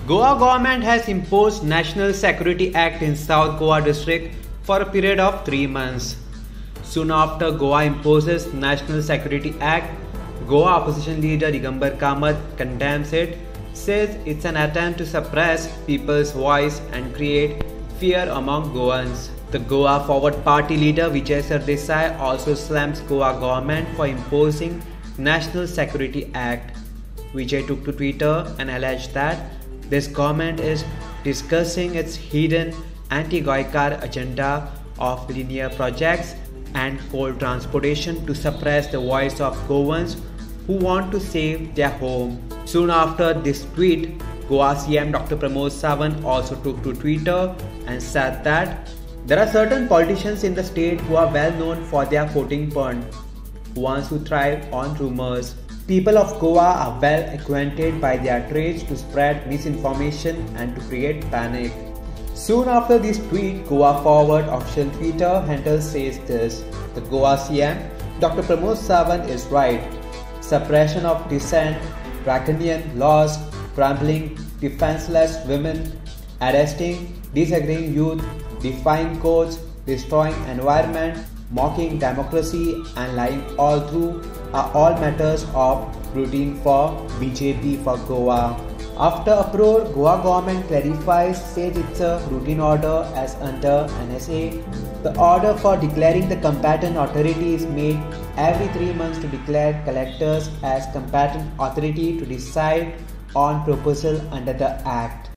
Goa government has imposed National Security Act in South Goa district for a period of 3 months. Soon after Goa imposes National Security Act, Goa opposition leader Digambar Kamat condemns it, says it's an attempt to suppress people's voice and create fear among Goans. The Goa Forward Party leader Vijai Sardesai also slams Goa government for imposing National Security Act. Vijay took to Twitter and alleged that this government is discussing its hidden anti-Goikar agenda of linear projects and coal transportation to suppress the voice of Goans who want to save their home. Soon after this tweet, Goa CM Dr. Pramod Sawant also took to Twitter and said that there are certain politicians in the state who are well known for their quoting pun, ones who thrive on rumors. People of Goa are well acquainted by their trades to spread misinformation and to create panic. Soon after this tweet, Goa Forward official Twitter handle says this: the Goa CM, Dr. Pramod Sawant is right. Suppression of dissent, draconian laws, trampling defenseless women, arresting disagreeing youth, defying courts, destroying environment, mocking democracy and lying all through are all matters of routine for BJP for Goa. After uproar, Goa government clarifies, says it's a routine order as under NSA. The order for declaring the competent authority is made every 3 months to declare collectors as competent authority to decide on proposal under the Act.